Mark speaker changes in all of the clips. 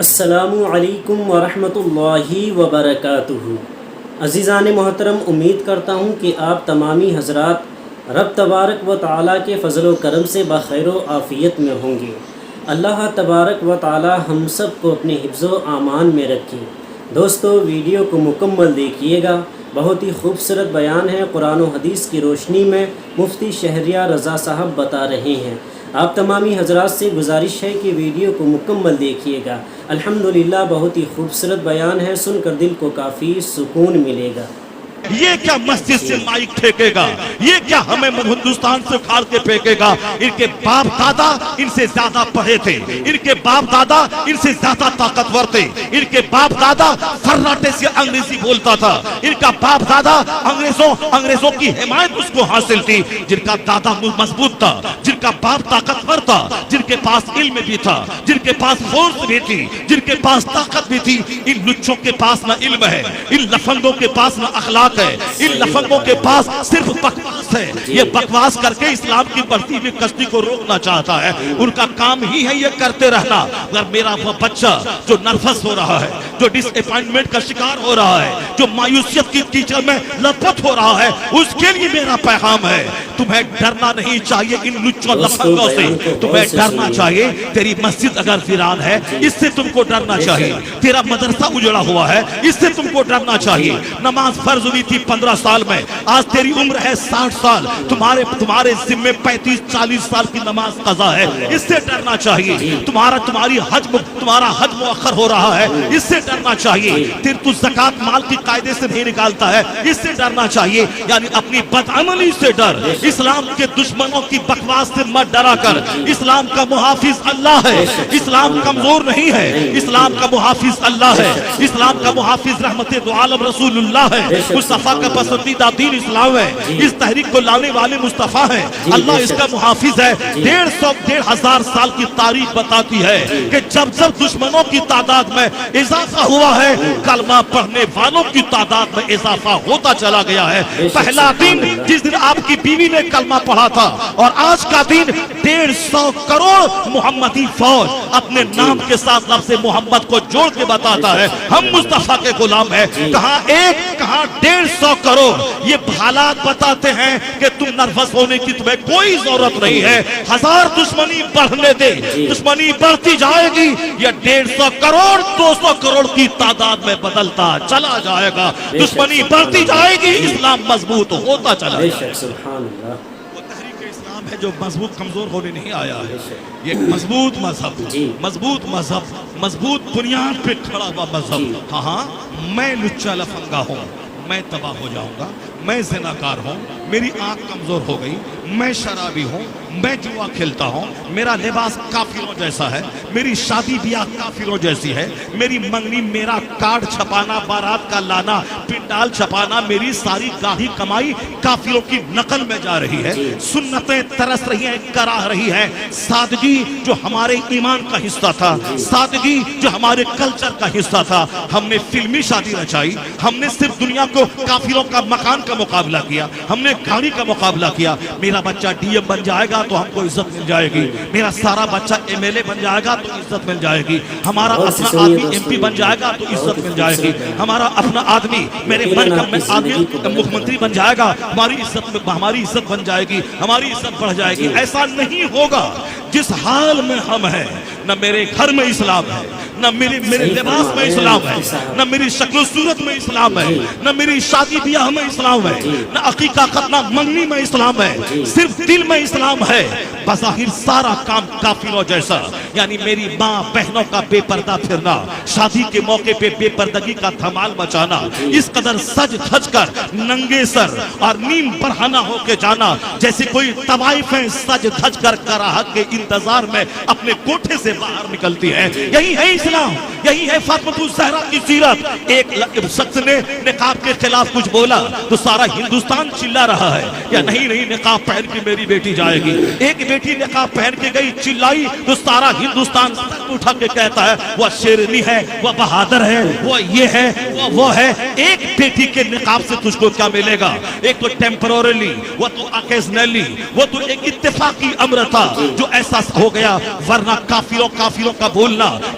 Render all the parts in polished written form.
Speaker 1: السلام علیکم ورحمۃ اللہ وبرکاتہ۔ عزیزان محترم، امید کرتا ہوں کہ آپ تمامی حضرات رب تبارک و تعالیٰ کے فضل و کرم سے بخیر و عافیت میں ہوں گے۔ اللہ تبارک و تعالیٰ ہم سب کو اپنے حفظ و امان میں رکھے۔ دوستو، ویڈیو کو مکمل دیکھیے گا، بہت ہی خوبصورت بیان ہے، قرآن و حدیث کی روشنی میں مفتی شہریار رضا صاحب بتا رہے ہیں۔ آپ تمامی حضرات سے گزارش ہے کہ ویڈیو کو مکمل دیکھیے گا۔ الحمدللہ بہت ہی خوبصورت بیان ہے، سن کر دل کو کافی سکون ملے گا۔
Speaker 2: یہ کیا مسجد سے مائک پھینکے گا، یہ کیا ہمیں ہندوستان سے اکھاڑ کے پھینکے گا۔ ان کے باپ دادا ان سے زیادہ پڑھے تھے، ان کے باپ دادا ان سے زیادہ طاقتور تھے، ان کے باپ دادا فراٹے سے انگریزی بولتا تھا، ان کا باپ دادا انگریزوں کی حمایت اس کو حاصل تھی۔ جن کا دادا مضبوط تھا، جن کا باپ طاقتور تھا، جن کے پاس علم بھی تھا، جن کے پاس فورس بھی تھی، جن کے پاس طاقت بھی تھی، ان لچوں کے پاس نہ علم ہے، ان لفنگوں کے پاس نہ اخلاق ہے، ان لفنگوں کے پاس صرف بکواس ہے۔ یہ بکواس کر کے اسلام کی بڑھتی ہوئی کشتی کو روکنا چاہتا ہے، ان کا کام ہی ہے یہ کرتے رہنا۔ اگر میرا وہ بچہ جو نرفس ہو رہا ہے، جو ڈس اپوائنٹمنٹ کا شکار ہو رہا ہے، جو مایوسیت کی کیچڑ میں لپت ہو رہا ہے، اس کے لیے میرا پیغام ہے، تمہیں ڈرنا نہیں چاہیے ان لچوں لفنگوں سے، تمہیں ڈرنا چاہیے۔ تیری مسجد اگر ویران ہے، اس سے تم کو ڈرنا چاہیے۔ تیرا مدرسہ اجڑا ہوا ہے، اس سے تم کو ڈرنا چاہیے۔ نماز فرض ہوئی تھی 15 سال میں، آج تیری عمر ہے 60 سال، تمہارے ذمہ 35-40 سال کی نماز قضا ہے، اس سے ڈرنا چاہیے۔ تمہارا حج مؤخر ہو رہا ہے، اس سے ڈرنا چاہیے۔ تو زکوٰۃ مال کی قاعدے سے نہیں نکالتا ہے، اس سے ڈرنا چاہیے۔ یعنی اپنی بدعملی سے ڈر، اسلام کے دشمنوں کی بکواس سے مت ڈرا کر۔ اسلام کا محافظ اللہ ہے، اسلام کمزور نہیں ہے، اسلام کا محافظ اللہ ہے، اسلام کا محافظ رحمت دو عالم رسول اللہ ہے، مصطفیٰ کا پسندیدہ دین اسلام ہے، اس تحریک کو لانے والے مصطفیٰ ہیں، اللہ اس کا محافظ ہے۔ 1,500 سال کی تاریخ بتاتی ہے کہ جب دشمنوں کی تعداد میں اضافہ ہوا ہے، کلمہ پڑھنے والوں کی تعداد میں اضافہ ہوتا چلا گیا ہے۔ پہلا دن جس دن آپ کی بیوی نے کلمہ پڑھا تھا، اور آج کا دن 150 کروڑ محمدی فوج اپنے نام کے ساتھ لفظ محمد کو جوڑ کے بتاتا ہے ہم مصطفیٰ کے غلام ہیں۔ کہاں 150 کروڑ۔ یہ حالات بتاتے ہیں کہ تم نروس ہونے کی تمہیں کوئی ضرورت نہیں ہے۔ 1000 دشمنی بڑھنے دے، دشمنی بڑھتی جائے گی، یہ 150 کروڑ 200 کروڑ کی تعداد میں بدلتا چلا جائے گا۔ دشمنی بڑھتی جائے گی، اسلام مضبوط ہوتا چلا جائے گا۔
Speaker 1: سبحان اللہ۔
Speaker 2: وہ تحریک اسلام ہے جو مضبوط کمزور ہونے نہیں آیا ہے، یہ مضبوط مذہب، مضبوط بنیاد پہ کھڑا ہوا مذہب۔ ہاں، میں لچا لفنگا ہوں، میں تباہ ہو جاؤں گا، میں زناکار ہوں، میری آنکھ کمزور ہو گئی، میں شرابی ہوں، میں جوا کھیلتا ہوں، میرا لباس کافروں جیسا ہے، میری شادی بیاہ کافروں جیسی ہے، میری منگنی، میرا کارڈ چھپانا، بارات کا لانا، پنڈال چھپانا، میری ساری گاہی کمائی کافروں کی نقل میں جا رہی ہے۔ سنتیں ترس رہی ہیں، کراہ رہی ہیں۔ سادگی جو ہمارے ایمان کا حصہ تھا، سادگی جو ہمارے کلچر کا حصہ تھا، ہم نے فلمی شادی رچائی، ہم نے صرف دنیا کو کافروں کا مکان کا مقابلہ کیا، ہم نے گاڑی کا مقابلہ کیا۔ میرا بچہ ڈی ایم بن جائے گا تو ہم کو عزت مل جائے گی، میرا سارا بچہ ایم ایل اے بن جائے گا تو عزت مل جائے گی، ہمارا اپنا آدمی ایم پی بن جائے گا تو عزت مل جائے گی، ہمارا اپنا آدمی میرے من کا آدمی مکھ منتری بن جائے گا، ہماری عزت بن جائے گی، ہماری عزت بڑھ جائے گی۔ ایسا نہیں ہوگا۔ جس حال میں ہم ہیں، نہ میرے گھر میں اسلام ہے، نہ میرے لباس میں اسلام ہے، نہ میری شکل و صورت میں اسلام ہے، نہ میری شادی بیاہ میں اسلام ہے، نہ عقیقہ ختنہ منگنی میں اسلام ہے، صرف دل میں اسلام ہے۔ بظاہر سارا کام کافروں جیسا، یعنی میری ماں بہنوں کا بے پردہ پھرنا، شادی کے موقع پہ بے پردگی کا دھمال مچانا، اس قدر سج دھج کر ننگے سر اور نیم برہنہ ہو کے جانا، جیسے کوئی طوائفیں سج دھج کر کراہت کے انتظار میں اپنے کوٹھے سے باہر نکلتی ہیں۔ یہی ہے اسلام، یہی ہے فاطمہ الزہرا کی سیرت۔ ایک شخص نے نقاب کے خلاف کچھ بولا تو سارا ہندوستان چلا رہا ہے، یا نہیں نقاب پہن کے میری بیٹی جائے گی۔ ایک بیٹی نقاب پہن کے گئی، چلائی تو سارا ہندوستان اٹھا کے کہتا ہے وہ شیرنی ہے، وہ بہادر ہے، وہ یہ ہے، وہ ہے۔ ایک بیٹی کے نقاب سے تجھ کو کیا ملے گا؟ ایک تو ٹیمپرورلی، وہ تو اکیزنلی، وہ تو ایک اتفاقی امر تھا جو ایسا ہو گیا، ورنہ کافروں کا بولنا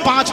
Speaker 2: 5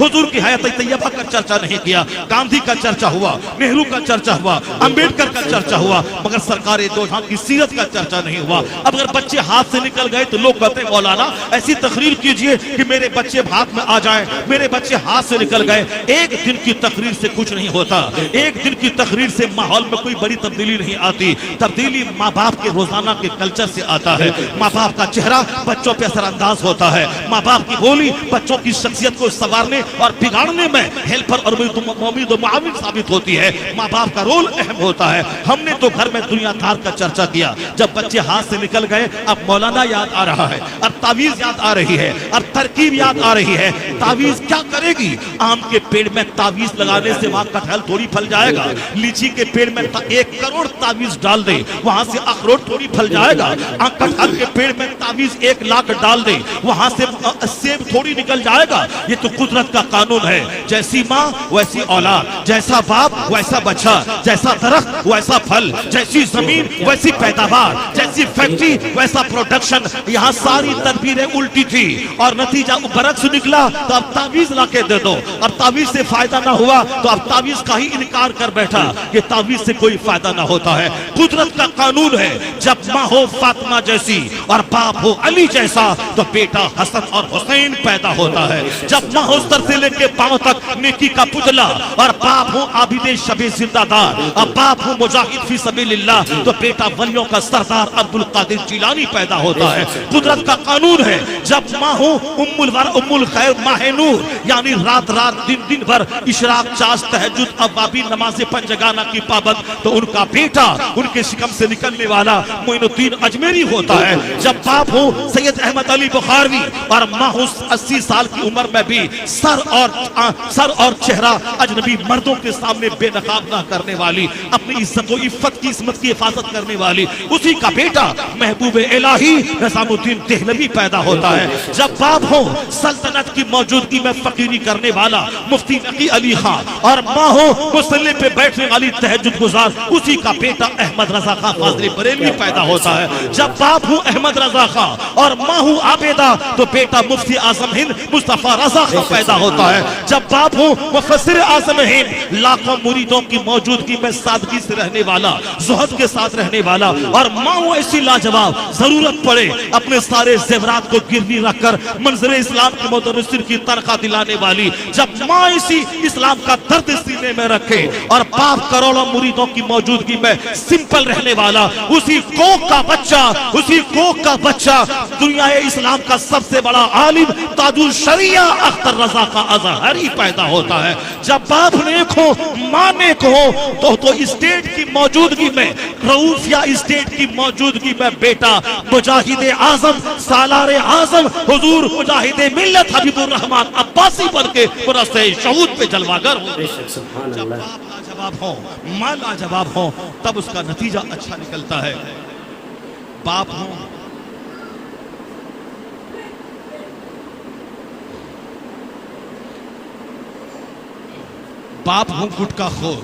Speaker 2: حضور کی حیات طیبہ کا چرچا نہیں کیا. گاندھی کا چرچا ہوا, نہرو کا چرچا ہوا, امبیڈکر کا چرچا ہوا, مگر سرکار دو جہاں کی سیرت کا چرچا نہیں ہوا. اب اگر بچے ہاتھ سے نکل گئے تو لوگ کہتے ہیں مولانا ایسی تقریر کیجئے کہ میرے بچے ہاتھ میں آ جائیں, میرے بچے ہاتھ سے نکل گئے. ایک دن کی تقریر سے کچھ نہیں ہوتا, ایک دن کی تقریر سے ماحول میں کوئی بڑی تبدیلی نہیں آتی. تبدیلی ماں باپ کے روزانہ کے کلچر سے آتا ہے. ماں باپ کا چہرہ بچوں پہ اثر انداز ہوتا ہے. ماں باپ کی بولی بچوں کی شخصیت کو سنوارنے اور بگاڑنے میں ہیلپر اور مؤمن و معاون ثابت ہوتی ہے. ماں باپ کا رول اہم ہوتا ہے. ہم نے تو گھر میں دنیا دار کا چرچا کیا, جب بچے ہاتھ سے نکل گئے اب مولانا یاد آ رہا ہے, اب تعویذ یاد آ رہی ہے, اب ترکیب یاد آ رہی ہے. تعویذ کیا کرے گی؟ آم کے پیڑ میں تعویذ لگانے سے وہاں کٹہل تھوڑی پھل جائے گا. لیچی کے پیڑ میں 1 کروڑ تعویذ ڈال دے, وہاں سے اخروٹ تھوڑی پھل جائے گا. کٹہل کے پیڑ میں تعویذ 1 لاکھ ڈال دے, وہاں سے سیب تھوڑی نکل جائے گا. یہ تو قدرت کا قانون ہے. جیسی ماں ویسی اولاد, جیسا باپ ویسا بچہ, جیسا درخت ویسا پھل, جیسی زمین ویسی پیداوار, جیسی فیکٹری ویسا پروڈکشن. یہاں ساری تدبیریں الٹی تھی اور نتیجہ برعکس نکلا. تو اب تعویذ لا کے دے دو. اب تعویذ سے فائدہ نہ ہوا تو اب تعویذ کا ہی انکار کر بیٹھا کہ تعویذ سے کوئی فائدہ نہ ہوتا ہے. قدرت کا قانون ہے, جب ماں ہو فاطمہ جیسی اور باپ ہو علی جیسا تو بیٹا حسن اور حسین پیدا ہوتا ہے. جب ماں ہو سر سے لے کے پاؤں تک نیکی کا پتلا اور باپ ہو عابد شب زندہ دار اور باپ ہو مجاہد فی سبیل اللہ تو بیٹا ولیوں کا سردار عبد القادر جیلانی پیدا ہوتا ہے. قدرت کا قانون ہے, جب ماں ہو ام الخیر ماہ نور یعنی رات رات دن دن بھر اشراق چاش تہجد اوابین نماز پنجگانہ کی پابند تو ان کا بیٹا ان کے شکم سے نکلنے والا معین الدین اجمیری ہوتا ہے. جب باپ ہو سید احمد علی بخاروی اور ماں ہو 80 سال کی عمر میں بھی سر اور چہرہ اجنبی مردوں کے سامنے بے نقاب نہ کرنے والی, اپنی عزت و عفت کی عصمت کی حفاظت کرنے والی, اسی کا بیٹا محبوب الہی نظام الدین دہلوی پیدا ہوتا ہے. جب باپ ہو سلطنت کی موجودگی میں فقیری کرنے والا مفتی نقی علی خان اور ماں ہو مصلی پہ بیٹھنے والی تہجد گزار, اسی کا بیٹا احمد رضا خان فاضلی بریلوی پیدا ہوتا ہے. جب باپ ہو احمد رضا خان اور ماں ہو عابدہ تو بیٹا مفتی اعظم ہند مصطفیٰ رضا خان پیدا ہوتا ہے. جب باپ ہو مفسر اعظم ہند لاکھوں مریدوں کی موجودگی میں سادگی سے رہنے والا, زہد کے ساتھ رہنے والا, اور ماں ہو ایسی لاجواب ضرورت پڑے اپنے سارے زیورات کو گروی رکھ کر منظر اسلام کے مدرسین کی تنخواہ دلانے والی. جب ماں اسی اسلام کا درد سینے میں رکھے اور باپ کروڑوں مریدوں کی موجودگی میں سمپل رہنے والا, اسی کوک کا بچہ دنیا اسلام کا سب سے بڑا عالم تاج الشریعہ اختر رضا کا اظہری پیدا ہوتا ہے. جب باپ نیک ہو ماں نیک ہو تو اسٹیٹ کی موجودگی میں, رؤوف یا اسٹیٹ کی موجودگی میں بیٹا مجاہد اعظم سالار اعظم حضور مجاہد ملت حبیب الرحمن عباسی بن کے برسِ شہود پہ جلواگر ہو. جب باپ لاجواب ہو ماں لاجواب ہو تب اس کا نتیجہ اچھا نکلتا ہے. باپ ہو باپ ہوں گٹکا خور,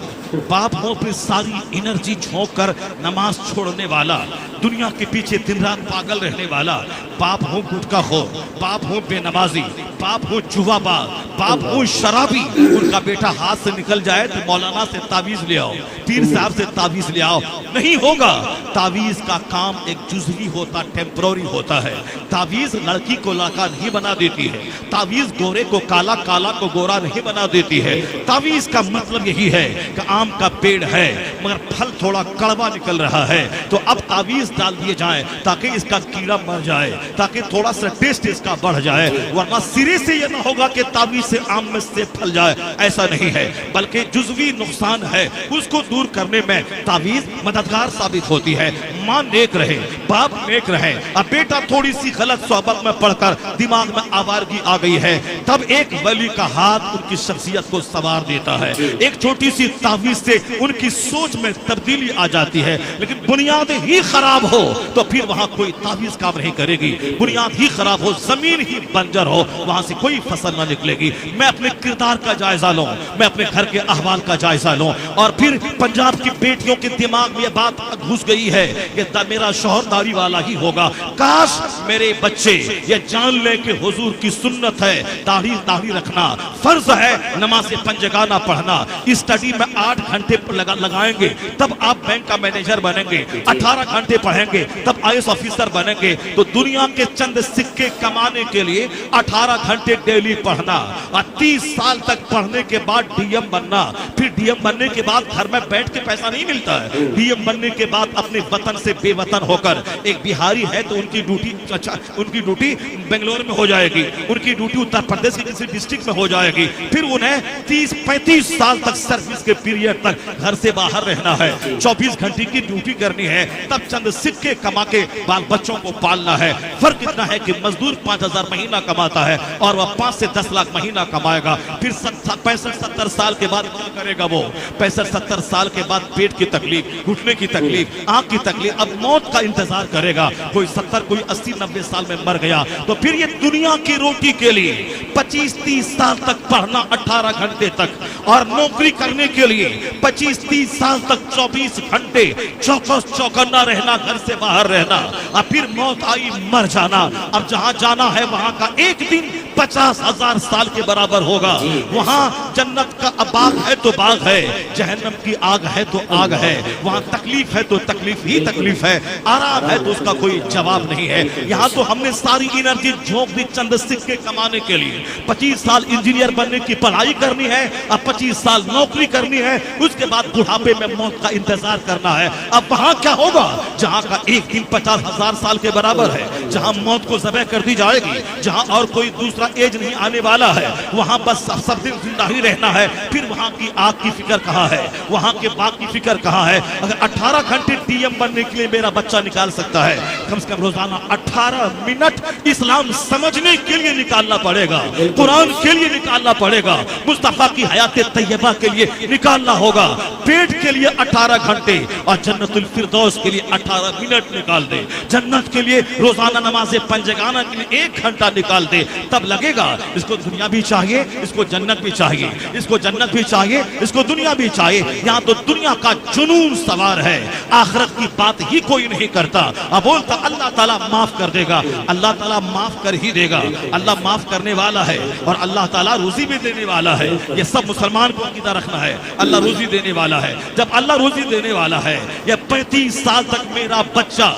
Speaker 2: باپ ہوں پھر ساری انرجی جھونک کر نماز چھوڑنے والا, دنیا کے پیچھے دن رات پاگل رہنے والا. باپ ہوں گٹکا خور, باپ ہوں بے نمازی, باپ ہوں جوا باز, باپ ہوں شرابی, ان کا بیٹا ہاتھ سے نکل جائے تو مولانا سے تعویذ لے آؤ, پیر صاحب سے تعویذ لے آؤ, نہیں ہوگا. تعویذ کا کام ایک جزوی ہوتا, ٹیمپروری ہوتا ہے. تعویذ لڑکی کو لڑکا نہیں بنا دیتی ہے, تعویذ گورے کو کالا, کالا کو گورا نہیں بنا دیتی ہے. تعویذ کا مطلب یہی ہے کہ آم کا پیڑ ہے مگر پھل تھوڑا کڑوا نکل رہا ہے تو اب تعویذ ڈال دیے جائیں تاکہ اس کا کیڑا مر جائے, تاکہ تھوڑا سا ٹیسٹ اس کا بڑھ جائے, ورنہ سرے سے یہ نہ ہوگا کہ تعویذ سے آم میں سے پھل جائے. ایسا نہیں ہے, بلکہ جزوی نقصان ہے, اس کو دور کرنے میں تعویذ مددگار ثابت ہوتی ہے. ماں نیک رہے, باپ نیک رہے, اب بیٹا تھوڑی سی غلط صحبت میں پڑھ کر دماغ میں آوارگی آ گئی ہے, تب ایک ولی کا ہاتھ ان کی شخصیت کو سنوار دیتا ہے. ایک چھوٹی سی تعویذ سے ان کی سوچ میں تبدیلی آ جاتی ہے. لیکن بنیاد ہی خراب ہو تو پھر وہاں کوئی تعویذ کام نہیں کرے گی. بنیاد ہی خراب ہو, زمین ہی بنجر ہو, وہاں وہاں سے کوئی فصل نہ نکلے گی. میں اپنے کردار کا جائزہ لوں, میں اپنے گھر کے احوال کا جائزہ لوں, اور پھر پنجاب کی بیٹیوں کے دماغ میں یہ بات گھس گئی ہے کہ میرا شوہر داڑھی والا ہی ہوگا. کاش میرے بچے یہ جان لیں کہ حضور کی سنت ہے داڑھی رکھنا, فرض ہے نماز پنجگانہ پڑھنا. اسٹڈی میں 8 گھنٹے لگائیں گے تب آپ بینک کا مینیجر بنیں گے, 18 گھنٹے پڑھیں گے تب IAS آفیسر بنیں گے. تو دنیا کے چند سکے کمانے کے لیے 18 گھنٹے ڈیلی پڑھنا, اور 30 سال تک پڑھنے کے بعد DM بننا. پھر DM بننے کے بعد گھر میں بیٹھ کے پیسہ نہیں ملتا ہے. DM بننے کے بعد اپنے وطن سے بے وطن ہو کر, ایک بہاری ہے تو ان کی ڈیوٹی بنگلور میں ہو جائے گی, ان کی ڈیوٹی اتر پردیش کی کسی ڈسٹرکٹ میں ہو جائے گی. پھر انہیں 30-35 سال تک سروس کے پیریڈ تک گھر سے باہر رہنا ہے, 24 گھنٹے کی ڈیوٹی کرنی ہے, تب چند سکے کما کے بال بچوں کو پالنا ہے. فرق اتنا ہے کہ مزدور 5,000 مہینہ کماتا ہے اور وہ 5 سے 10 لاکھ مہینہ کمائے گا. پھر 65-70 سال کے بعد کیا کرے گا وہ؟ 65-70 سال کے بعد پیٹ کی تکلیف, گھٹنے کی تکلیف, آنکھ کی تکلیف, اب موت کا انتظار کرے گا. کوئی 70 کوئی 80-90 سال میں مر گیا. تو پھر یہ دنیا کی روٹی کے لیے 25-30 سال تک پڑھنا 18 گھنٹے تک, اور نوکری کرنے کے لیے 25-30 سال تک 24 گھنٹے چوکنا رہنا, گھر سے باہر رہنا. اب پھر موت آئی, مر جانا. اب جہاں جانا ہے وہاں کا ایک دن 50,000 سال کے برابر ہوگا. وہاں جنت کا باغ ہے تو باغ ہے, جہنم کی آگ ہے تو آگ ہے. وہاں تکلیف ہے تو تکلیف ہی تکلیف ہے, آرام ہے تو اس کا کوئی جواب نہیں ہے. یہاں تو ہم نے ساری انرجی جھونک دی چند سکے کمانے کے لیے. 25 سال انجینئر بننے کی پڑھائی کرنی ہے, اب 25 سال نوکری کرنی ہے, اس کے بعد بڑھاپے میں موت کا انتظار کرنا ہے. اب وہاں کیا ہوگا جہاں کا ایک دن 50,000 سال کے برابر ہے, جہاں موت کو ذبح کر دی جائے گی, جہاں اور کوئی دوسرا ایج نہیں آنے والا ہے, وہاں بس سب دن زندہ ہی رہنا ہے. پھر وہاں کی آگ کی فکر کہاں ہے, وہاں کے باغ کی فکر کہاں ہے؟ اگر 18 گھنٹے DM بننے کے لیے میرا بچہ نکال سکتا ہے, کم سے کم روزانہ 18 منٹ اسلام سمجھنے کے لیے نکالنا پڑے گا, قرآن کے لیے نکالنا پڑے گا, مصطفیٰ کی حیات طیبہ کے لیے نکالنا ہوگا. پیٹ کے لیے 18 گھنٹے اور جنت الفردوس کے لیے 18 منٹ نکال دے. جنت کے لیے روزانہ نماز پنجگانہ کے لیے 1 گھنٹہ نکال دے, تب لگے گا اس کو دنیا بھی چاہیے, اس کو جنت بھی چاہیے, اس کو جنت بھی چاہیے, اس کو دنیا بھی چاہیے. یہاں تو دنیا کا جنون سوار ہے, آخرت کی بات ہی کوئی نہیں کرتا. اب بولتا اللہ تعالیٰ معاف کر دے گا, اللہ تعالیٰ معاف کر ہی دے گا. اللہ معاف کرنے والا ہے اور اللہ تعالیٰ روزی بھی دینے والا ہے. یہ سب مسلمان کو عقیدہ رکھنا ہے, اللہ روزی دینے والا ہے. جب اللہ روزی دینے والا ہے, یہ 35 سال تک میرا بچہ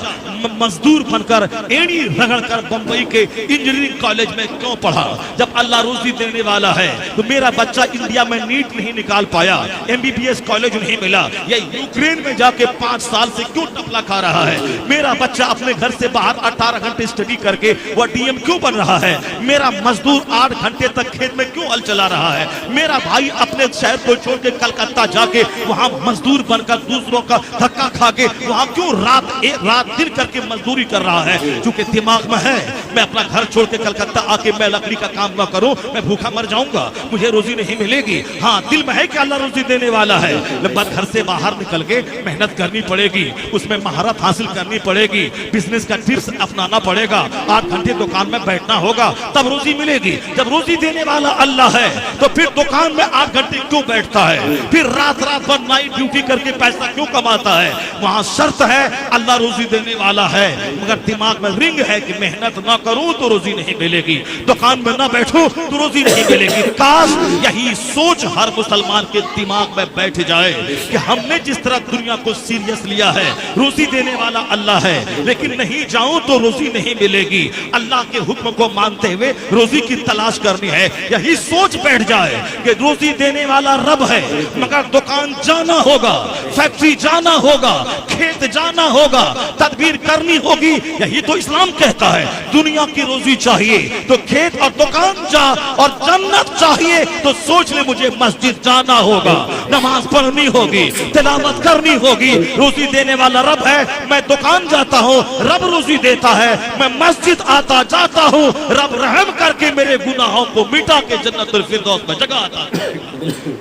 Speaker 2: مزدور بن کر ایڑی رگڑ کر بمبئی کے انجینئرنگ کالج میں کیوں پڑھا؟ جب اللہ روزی دینے والا ہے تو میرا بچہ انڈیا میں نیٹ نہیں نکال پایا, MBBS کالج نہیں ملا, یہ یوکرین میں جا کے 5 سال سے کیوں ٹپلا کھا رہا ہے؟ میرا بچہ اپنے گھر سے باہر 18 گھنٹے اسٹڈی کر کے وہ DM کیوں بن رہا ہے؟ میرا مزدور 8 گھنٹے تک کھیت میں کیوں ہل چلا رہا ہے؟ میرا بھائی اپنے شہر کو چھوڑ کے کلکتہ جا کے وہاں مزدور بن کر دوسروں کا دھکا کھا کے وہاں کیوں رات دن کر کے مزدوری کر رہا ہے؟ چونکہ دماغ میں ہے میں اپنا گھر چھوڑ کے کلکتہ آ کے میں لکڑی کا کام نہ کروں, میں بھوکا مر جاؤں گا, مجھے روزی نہیں ملے گی. ہاں دل میں ہے کہ اللہ روزی دینے والا ہے, لیکن گھر سے باہر نکل کے محنت کرنی پڑے گی, اس میں مہارت حاصل کرنی پڑے گی, بزنس کا ٹپس اپنانا پڑے گا, 8 گھنٹے دکان میں بیٹھنا ہوگا, تب روزی ملے گی. جب روزی دینے والا اللہ ہے تو پھر دکان میں 8 گھنٹے کیوں بیٹھتا ہے؟ پھر رات بھر نائٹ ڈیوٹی کر کے پیسہ کیوں کماتا ہے؟ وہاں شرط ہے اللہ روزی دینے والا ہے, مگر دماغ میں رنگ ہے کہ محنت نہ کروں تو روزی نہیں ملے گی, دکان میں نہ بیٹھوں تو روزی نہیں ملے گی. کاش یہی سوچ ہر مسلمان کے دماغ میں بیٹھ جائے کہ ہم نے جس طرح دنیا کو سیریس لیا ہے, روزی دینے والا اللہ ہے, لیکن نہیں جاؤں تو روزی نہیں ملے گی, اللہ کے حکم کو مانتے ہوئے روزی کی تلاش کرنی ہے. یہی سوچ بیٹھ جائے کہ روزی دینے والا رب ہے, مگر دکان جانا ہوگا, فیکٹری جانا ہوگا, کھیت جانا ہوگا, تدبیر کرنی ہوگی. یہی تو اسلام کہتا ہے. دنیا کی روزی چاہیے تو کھیت اور دکان جا, اور جنت چاہیے تو سوچ لے مجھے مسجد جانا ہوگا, نماز پڑھنی ہوگی, تلاوت کرنی ہوگی. روزی دینے والا رب ہے, میں دکان جاتا ہوں رب روزی دیتا ہے, میں مسجد آتا جاتا ہوں رب رحم کر کے میرے گناہوں کو مٹا کے جنت الفردوس میں جگہ آتا ہے.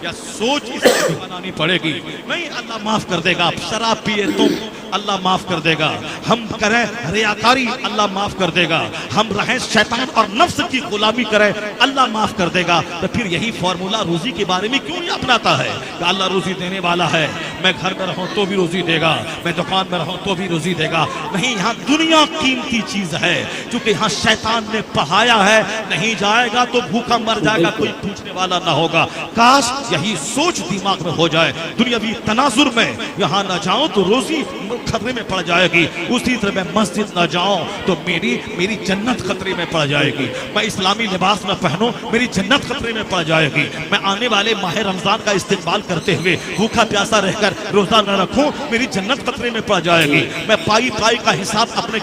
Speaker 2: یا سوچ اس کی بنانی پڑے گی. نہیں, اللہ معاف کر دے گا. آپ شراب پیے تم, اللہ معاف کر دے گا. ہم کریں ریاکاری, اللہ معاف کر دے گا. ہم رہیں شیطان اور نفس کی غلامی کریں, اللہ معاف کر دے گا. تو پھر یہی فارمولا روزی کے بارے میں کیوں نہیں اپناتا ہے کہ اللہ روزی دینے والا ہے, میں گھر میں رہوں تو بھی روزی دے گا, میں دکان میں رہوں تو بھی روزی دے گا. نہیں, یہاں دنیا قیمتی چیز ہے, چونکہ یہاں شیطان نے پہایا ہے, نہیں جائے گا تو بھوکا مر جائے گا, کوئی پوچھنے والا نہ ہوگا. کاش یہی سوچ دماغ میں ہو جائے. دنیاوی تناظر میں یہاں نہ جاؤں تو روزی خطرے میں پڑ جائے گی, اسی طرح میں مسجد نہ جاؤں تو میری جنت خطرے میں پڑ جائے گی. میں اسلامی لباس نہ پہنوں, میری جنت خطرے میں پڑ جائے گی. میں آنے والے ماہ رمضان کا استقبال کرتے ہوئے بھوکا پیاسا رہ کر روزہ نہ رکھوں, میری جنت خطرے میں پڑ جائے گی. میں پائی کا حساب اپنے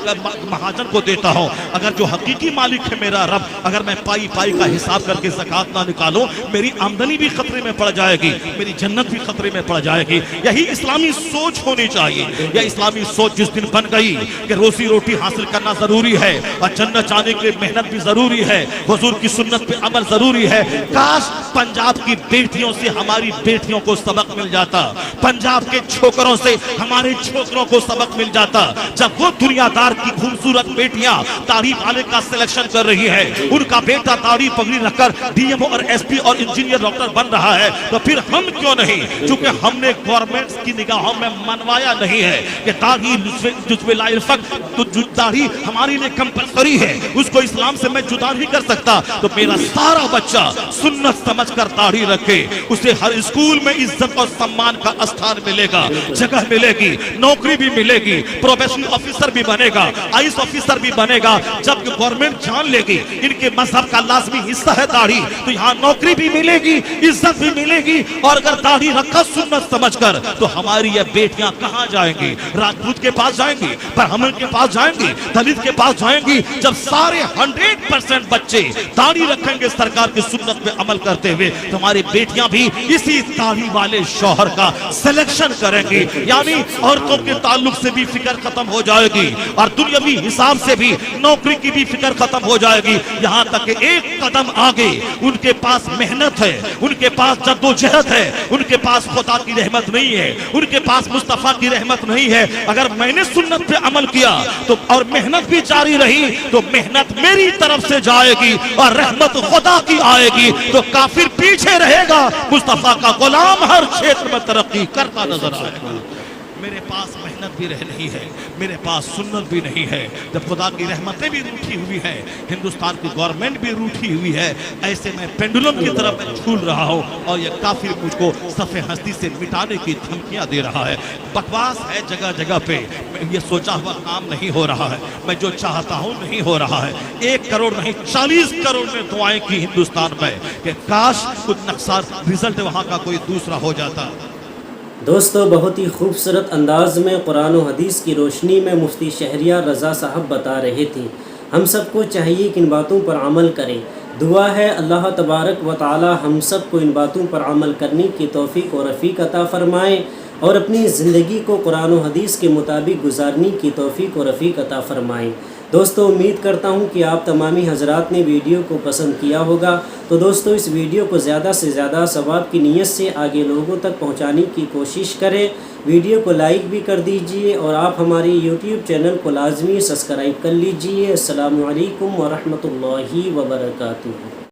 Speaker 2: مہاجن کو دیتا ہوں, اگر جو حقیقی مالک ہے میرا رب, اگر میں پائی کا حساب کر کے زکات نہ نکالوں, میری آمدنی بھی خطرے میں پڑ جائے گی, میری جنت بھی خطرے میں پڑ جائے گی. یہی اسلامی سوچ ہونی چاہیے. یا اسلامی سوچ جس دن بن گئی کہ روزی روٹی حاصل کرنا ضروری ہے اور جنت جانے کے لیے محنت بھی ضروری ہے, حضور کی سنت پہ عمل ضروری ہے. کاش پنجاب کی بیٹیوں سے ہماری بیٹیوں کو سبق مل جاتا, پنجاب کے چھوکروں سے ہمارے چھوکروں کو سبق مل جاتا. جب وہ دنیا دار کی خوبصورت بیٹیاں داڑھی والے کا سلیکشن کر رہی ہے, ان کا بیٹا داڑھی پگڑی رکھ کر ڈی ایم او اور ایس پی اور انجینئر ڈاکٹر بن رہا ہے, تو پھر ہم کیوں نہیں؟ چونکہ ہم نے گورنمنٹ کی نگاہوں میں منوایا نہیں ہے کہ داڑھی داڑھی ہمارے لیے کمپلسری ہے, اس کو اسلام سے میں جدا نہیں کر سکتا. تو میرا سارا بچہ سنت سمجھ کر داڑھی رکھے, اسے ہر اسکول میں عزت اور سمان کا استھان ملے گا, جگہ ملے گی, نوکری بھی ملے گی, پروبیشن آفیسر بھی بنے گا, آئیس آفیسر بھی بنے گا. جب گورنمنٹ جان لے گی ان کے مذہب کا لازمی حصہ ہے داڑھی, تو یہاں نوکری بھی ملے گی, عزت بھی ملے گی. اور اگر داڑھی رکھا سنت سمجھ کر, تو ہماری یہ بیٹیاں کہاں جائیں گی؟ راجپوت کے پاس جائیں گی, برہمن کے پاس جائیں گی, دلت کے پاس جائیں گی. جب سارے 100% بچے داڑھی رکھیں گے سرکار کی سنت پہ عمل کرتے ہوئے, تمہاری بیٹیاں بھی اسی داڑھی والے شوہر کا سلیکشن کریں گی. یعنی عورتوں کے تعلق سے بھی فکر ختم ہو جائے گی, اور دنیاوی حساب سے بھی نوکری کی بھی فکر ختم ہو جائے گی. یہاں تک کہ ایک قدم آگے ان کے پاس محنت ہے, ان کے پاس جد و جہد ہے, ان کے پاس خدا کی رحمت نہیں ہے, ان کے پاس مصطفیٰ کی رحمت نہیں ہے. اگر میں نے سنت پہ عمل کیا تو اور محنت بھی جاری رہی, تو محنت میری طرف سے جائے گی اور رحمت خدا کی آئے گی. تو کافر پیچھے رہے گا, مصطفیٰ کا غلام ہر چھیتر میں ترقی کرتا نظر آئے گا. میرے پاس محنت بھی نہیں ہے, میرے پاس سنت بھی نہیں ہے. جب خدا کی رحمتیں بھی روٹھی ہوئی ہے, ہندوستان کی گورنمنٹ بھی روٹھی ہوئی ہے, ایسے میں پینڈولم کی طرف میں جھول رہا ہوں, اور یہ کافر مجھ کو صف ہستی سے مٹانے کی دھمکیاں دے رہا ہے. بکواس ہے جگہ جگہ پہ, یہ سوچا ہوا کام نہیں ہو رہا ہے. میں جو چاہتا ہوں نہیں ہو رہا ہے. 1 کروڑ نہیں 40 کروڑ نے دعائیں کی ہندوستان میں کہ کاش کچھ نقصان رزلٹ وہاں کا کوئی دوسرا ہو جاتا.
Speaker 1: دوستو, بہت ہی خوبصورت انداز میں قرآن و حدیث کی روشنی میں مفتی شہریار رضا صاحب بتا رہے تھے. ہم سب کو چاہیے کہ ان باتوں پر عمل کریں. دعا ہے اللہ تبارک و تعالی ہم سب کو ان باتوں پر عمل کرنے کی توفیق و رفیق عطا فرمائیں, اور اپنی زندگی کو قرآن و حدیث کے مطابق گزارنے کی توفیق و رفیق عطا فرمائیں. دوستو, امید کرتا ہوں کہ آپ تمامی حضرات نے ویڈیو کو پسند کیا ہوگا. تو دوستو, اس ویڈیو کو زیادہ سے زیادہ ثواب کی نیت سے آگے لوگوں تک پہنچانے کی کوشش کریں. ویڈیو کو لائک بھی کر دیجئے, اور آپ ہماری یوٹیوب چینل کو لازمی سبسکرائب کر لیجئے. السلام علیکم ورحمۃ اللہ وبرکاتہ.